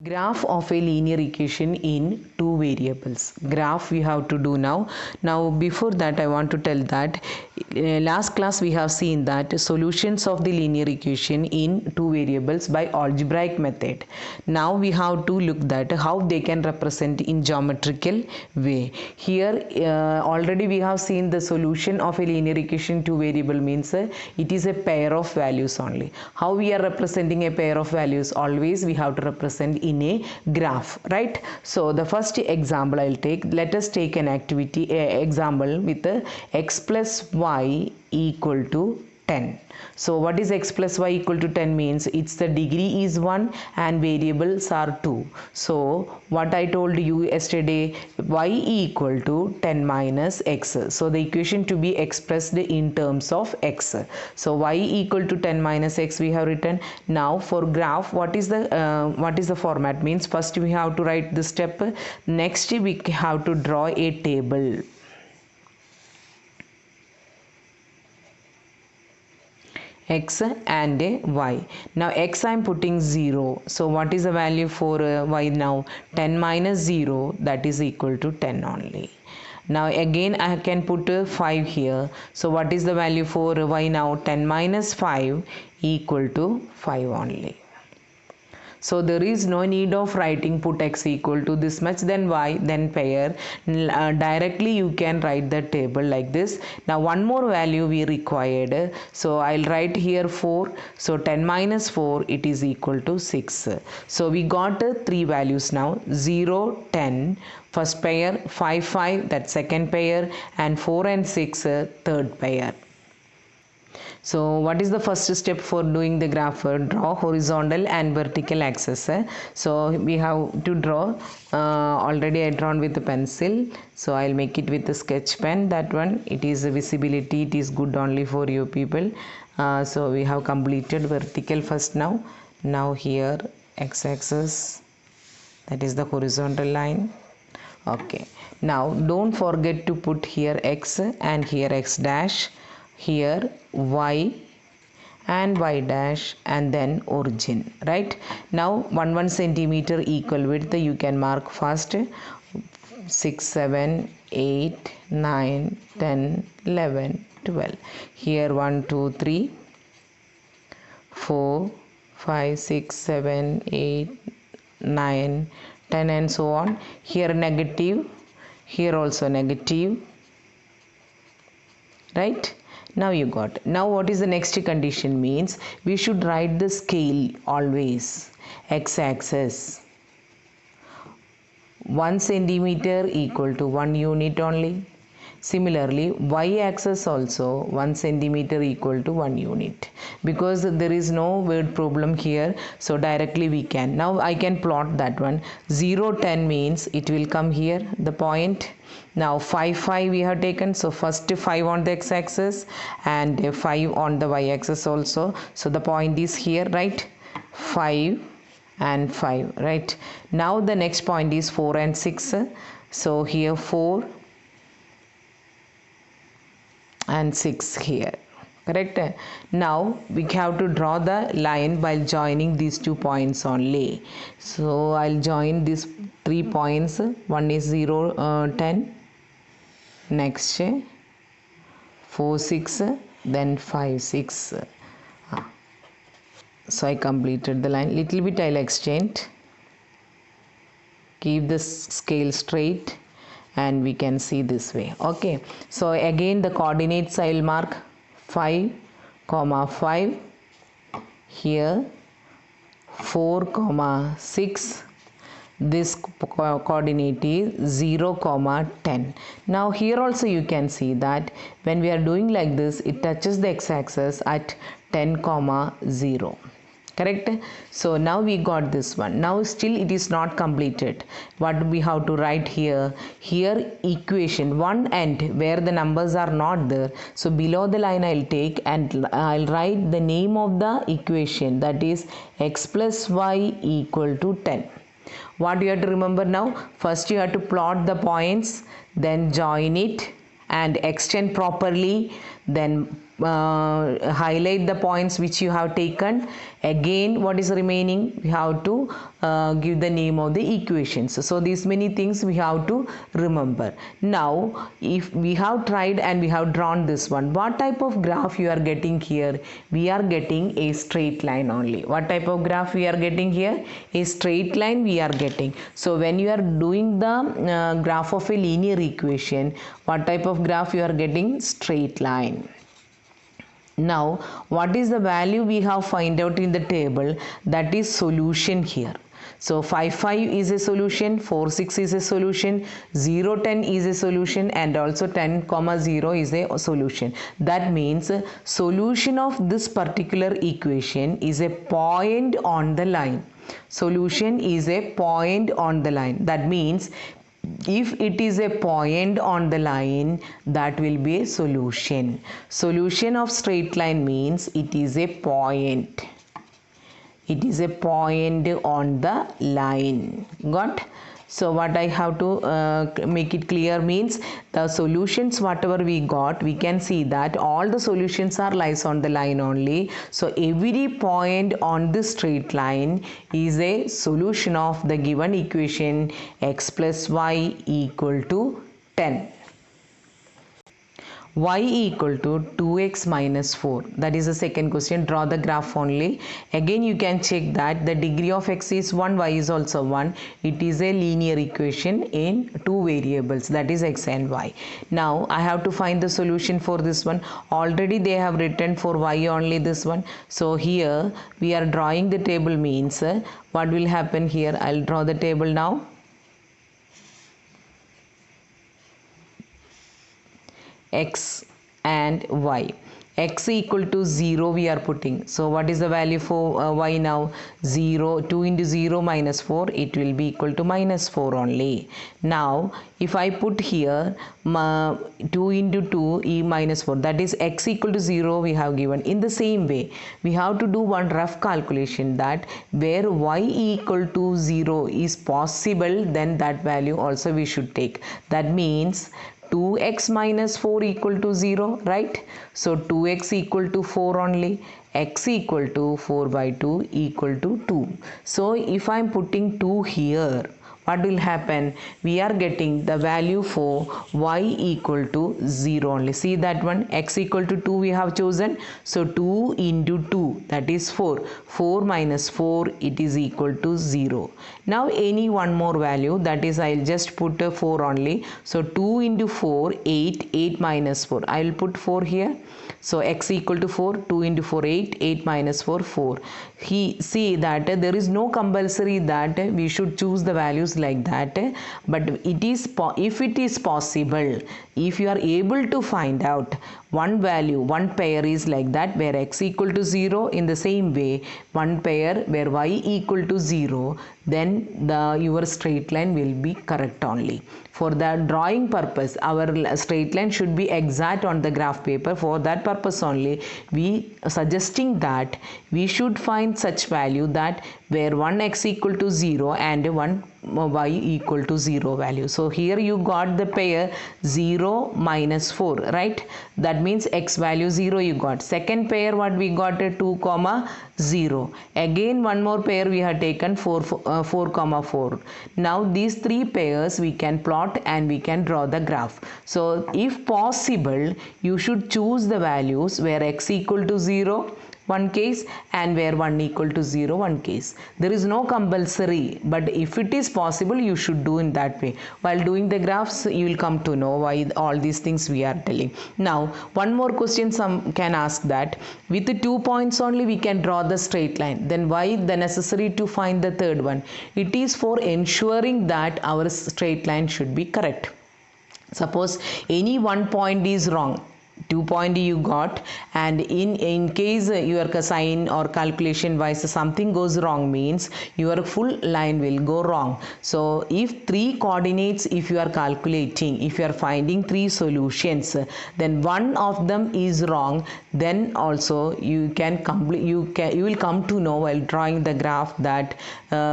Graph of a linear equation in two variables. Graph we have to do now. Now before that I want to tell that last class we have seen that solutions of the linear equation in two variables by algebraic method. Now we have to look that how they can represent in geometrical way. Here already we have seen the solution of a linear equation two variable means it is a pair of values only. How we are representing a pair of values? Always we have to represent in a graph, right? So the first example I'll take, let us take an activity example with x plus y equal to 10. So what is x plus y equal to 10 means? It's the degree is 1 and variables are 2. So what I told you yesterday, y equal to 10 minus x. So the equation to be expressed in terms of x. So y equal to 10 minus x we have written. Now for graph, what is the format? Means first we have to write this step. Next we have to draw a table. X and y. Now x I am putting 0. So what is the value for y now? 10 minus 0, that is equal to 10 only. Now again I can put 5 here. So what is the value for y now? 10 minus 5 equal to 5 only. So there is no need of writing put x equal to this much, then y, then pair. Directly you can write the table like this. Now one more value we required. So I'll write here 4. So 10 minus 4, it is equal to 6. So we got three values now. 0, 10, first pair, 5, 5, that second pair, and 4 and 6, third pair. So what is the first step for doing the graph? Draw horizontal and vertical axis. So we have to draw, already I drawn with the pencil, so I'll make it with the sketch pen. That one, it is visibility, it is good only for you people. So we have completed vertical first now. Now here x-axis, that is the horizontal line. Okay, now don't forget to put here x and here x dash, here y and y dash, and then origin, right? Now 1 centimeter equal width you can mark first. 6, 7, 8, 9, 10, 11, 12. Here 1, 2, 3, 4, 5, 6, 7, 8, 9, 10 and so on. Here negative, here also negative, right? Now you got. Now what is the next condition? Means we should write the scale always. X-axis 1 centimeter equal to 1 unit only. Similarly, y-axis also 1 centimeter equal to 1 unit. Because there is no word problem here, so directly we can. Now I can plot that one. 0, 10 means it will come here, the point. Now 5, 5 we have taken. So first 5 on the x-axis and 5 on the y-axis also. So the point is here, right? 5 and 5, right? Now the next point is 4 and 6. So here 4 and 6 here, correct? Now we have to draw the line by joining these 2 points only. So I'll join these 3 points. One is 0, 10, next 4, 6, then 5, 6. So I completed the line. Little bit I'll extend, keep the scale straight, and we can see this way. Okay, so again the coordinates I will mark 5, 5, here 4, 6, this coordinate is 0, 10. Now here also you can see that when we are doing like this, it touches the x-axis at 10, 0. Correct? So now we got this one. Now still it is not completed. What we have to write here? Here equation 1 end where the numbers are not there. So below the line I'll take and I'll write the name of the equation, that is x plus y equal to 10. What you have to remember now? First you have to plot the points, then join it and extend properly, then highlight the points which you have taken. Again, what is remaining? We have to give the name of the equations. So these many things we have to remember. Now, if we have tried and we have drawn this one, what type of graph you are getting here? We are getting a straight line only. What type of graph we are getting here? A straight line we are getting. So when you are doing the graph of a linear equation, what type of graph you are getting? Straight line. Now, what is the value we have find out in the table? That is solution here. So 5, 5 is a solution, 4, 6 is a solution, 0, 10 is a solution, and also 10, 0 is a solution. That means solution of this particular equation is a point on the line. Solution is a point on the line. That means if it is a point on the line, that will be a solution. Solution of straight line means it is a point. It is a point on the line. Got? So what I have to make it clear means the solutions whatever we got, we can see that all the solutions are lies on the line only. So every point on this straight line is a solution of the given equation x plus y equal to 10. Y equal to 2x minus 4. That is the second question. Draw the graph only. Again you can check that the degree of x is 1, y is also 1. It is a linear equation in two variables, that is x and y. Now I have to find the solution for this one. Already they have written for y only this one. So here we are drawing the table means what will happen here? I will draw the table now. X and y. X equal to 0 we are putting. So what is the value for y now? 0. 2 into 0 minus 4, it will be equal to minus 4 only. Now if I put here 2 into 2 e minus 4, that is x equal to 0 we have given. In the same way we have to do one rough calculation that where y equal to 0 is possible, then that value also we should take. That means 2x minus 4 equal to 0, right? So 2x equal to 4 only, x equal to 4 by 2 equal to 2. So if I am putting 2 here, what will happen? We are getting the value for y equal to 0 only. See that one, x equal to 2 we have chosen. So 2 into 2, that is 4. 4 minus 4, it is equal to 0. Now any one more value, that is I will just put a 4 only. So 2 into 4, 8, 8 minus 4. I will put 4 here. So x equal to 4, 2 into 4, 8, 8 minus 4, 4. See that there is no compulsory that we should choose the values like that, but it is if it is possible, if you are able to find out one value, one pair is like that where x equal to 0, in the same way one pair where y equal to 0, then your straight line will be correct only. For the drawing purpose, our straight line should be exact on the graph paper. For that purpose only, we suggesting that we should find such value that where one x equal to 0 and one y equal to 0 value. So here you got the pair 0 minus 4, right? That means x value 0 you got. Second pair what we got, 2 comma 0. Again one more pair we have taken 4 comma 4. Now these three pairs we can plot and we can draw the graph. So if possible, you should choose the values where x equal to 0 one case and where 1 equal to 0 one case. There is no compulsory, but if it is possible you should do in that way. While doing the graphs you will come to know why all these things we are telling. Now one more question some can ask, that with the 2 points only we can draw the straight line, then why the necessary to find the third one? It is for ensuring that our straight line should be correct. Suppose any one point is wrong, 2 point you got, and in case your sign or calculation wise something goes wrong, means your full line will go wrong. So if 3 coordinates, if you are calculating, if you are finding 3 solutions, then one of them is wrong, then also you can complete, you will come to know while drawing the graph that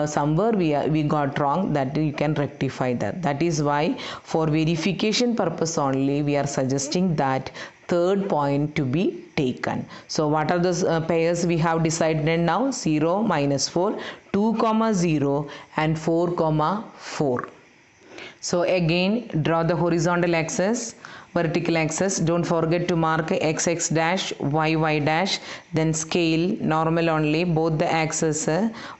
somewhere we got wrong, that you can rectify that. That is why for verification purpose only we are suggesting that third point to be taken. So what are the pairs we have decided now? 0, minus 4, 2, 0 and 4, 4. So again draw the horizontal axis, vertical axis. Don't forget to mark x dash, y dash, then scale normal only both the axes.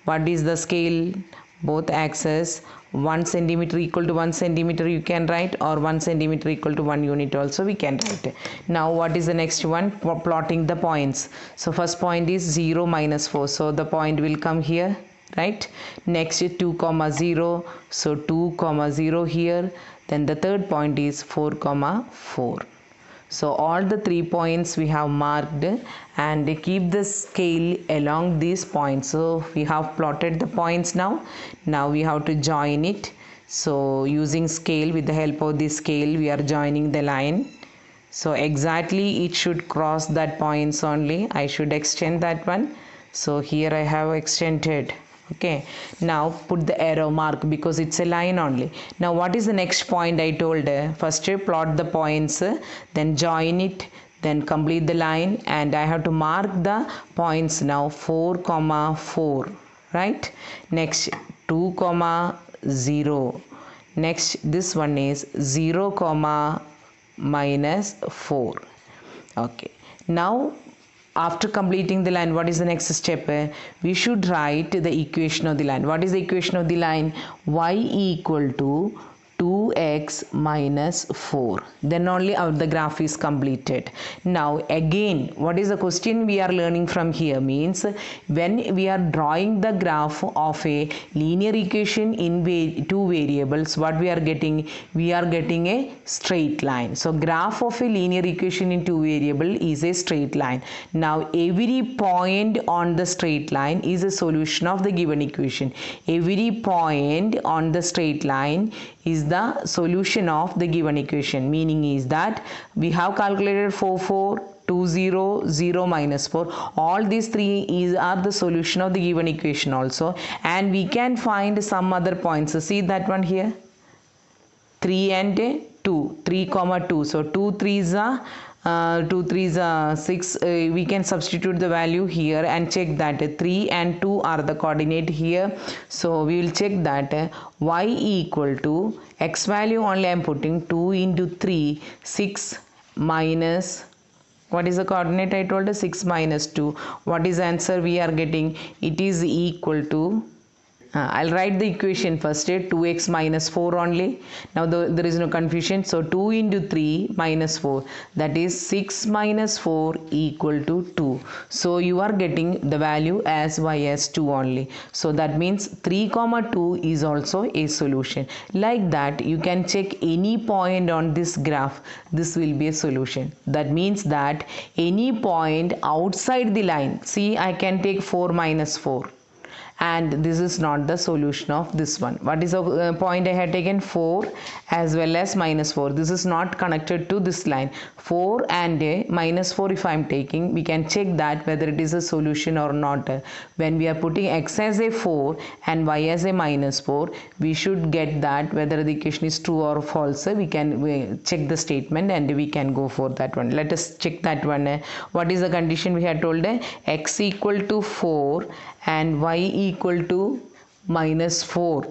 What is the scale? Both axes 1 centimeter equal to 1 centimeter you can write, or 1 centimeter equal to 1 unit also we can write. Now what is the next one? Plotting the points. So first point is 0, minus 4. So the point will come here, right? Next is 2, 0. So 2, 0 here. Then the third point is 4, 4. So all the 3 points we have marked and keep the scale along these points. So we have plotted the points now. Now we have to join it. So using scale, with the help of the scale, we are joining the line. So exactly it should cross that points only. I should extend that one. So here I have extended. Okay, now put the arrow mark because it's a line only. Now what is the next point I told? First plot the points, then join it, then complete the line, and I have to mark the points now 4, 4, right? Next 2, 0. Next this one is 0, minus 4. Okay, now after completing the line, what is the next step? We should write the equation of the line. What is the equation of the line? Y equal to 2x minus 4. Then only the graph is completed. Now again, what is the question we are learning from here? Means when we are drawing the graph of a linear equation in two variables, what we are getting? We are getting a straight line. So graph of a linear equation in two variable is a straight line. Now every point on the straight line is a solution of the given equation. Every point on the straight line is the solution of the given equation. Meaning is that we have calculated 4, 4, 2, 0, 0, minus 4. All these three are the solution of the given equation also. And we can find some other points. So see that one here. 3 and 2. 3, 2. So 2, 3s are 2, 3s are 6. We can substitute the value here and check that 3 and 2 are the coordinate here. So we will check that y equal to x value only I am putting 2 into 3, 6 minus, what is the coordinate I told? 6 minus 2. What is the answer we are getting? It is equal to I'll write the equation first, 2x minus 4 only. Now there is no confusion. So 2 into 3 minus 4, that is 6 minus 4 equal to 2. So you are getting the value as y as 2 only. So that means 3, 2 is also a solution. Like that you can check any point on this graph. This will be a solution. That means that any point outside the line, see I can take 4 minus 4. And this is not the solution of this one. What is the point I had taken? 4 as well as minus 4. This is not connected to this line. 4 and minus 4 if I am taking, we can check that whether it is a solution or not. When we are putting x as a 4 and y as a minus 4, we should get that whether the equation is true or false. We can check the statement and we can go for that one. Let us check that one. What is the condition we had told? X equal to 4 and y equal to minus 4.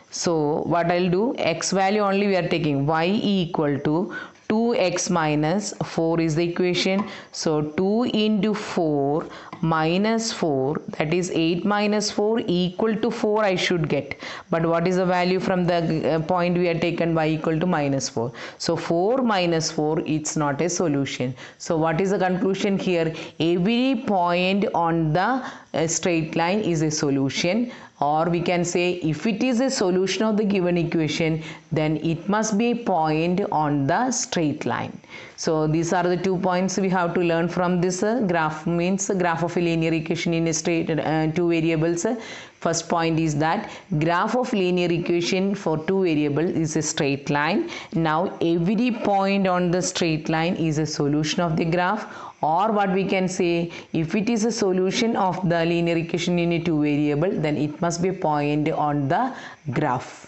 So what I'll do, x value only we are taking, y equal to 2x minus 4 is the equation. So 2 into 4 minus 4, that is 8 minus 4 equal to 4 I should get. But what is the value from the point we have taken? Y equal to minus 4. So 4 minus 4, it's not a solution. So what is the conclusion here? Every point on the straight line is a solution. Or we can say if it is a solution of the given equation, then it must be a point on the straight line. So these are the 2 points we have to learn from this graph. Means graph of a linear equation in a straight two variables. First point is that graph of linear equation for two variables is a straight line. Now every point on the straight line is a solution of the graph. Or what we can say, if it is a solution of the linear equation in a two variable, then it must be a point on the graph.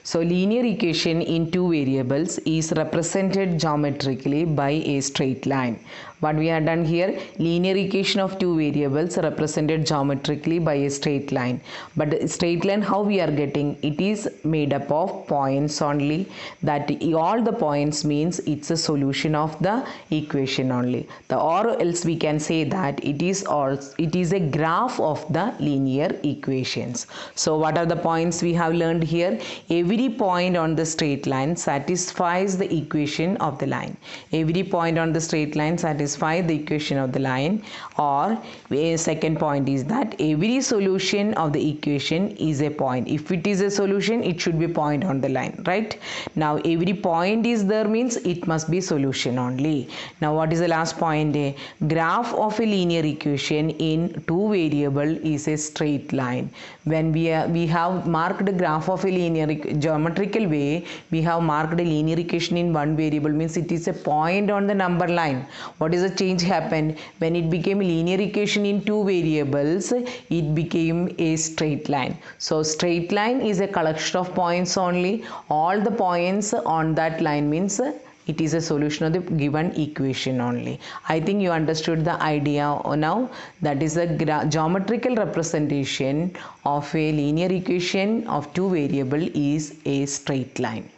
So linear equation in two variables is represented geometrically by a straight line. What we have done here, linear equation of two variables represented geometrically by a straight line. But the straight line, how we are getting? It is made up of points only. That all the points means it's a solution of the equation only. Or else we can say that it is a graph of the linear equations. So what are the points we have learned here? Every point on the straight line satisfies the equation of the line. Every point on the straight line satisfies the equation of the line. Or a second point is that every solution of the equation is a point. If it is a solution, it should be point on the line, right? Now every point is there means it must be solution only. Now what is the last point? A graph of a linear equation in two variable is a straight line. When we have marked the graph of a linear geometrical way, we have marked a linear equation in one variable means it is a point on the number line. What is the change happened? When it became linear equation in two variables, it became a straight line. So straight line is a collection of points only. All the points on that line means it is a solution of the given equation only. I think you understood the idea now. That is a geometrical representation of a linear equation of two variable is a straight line.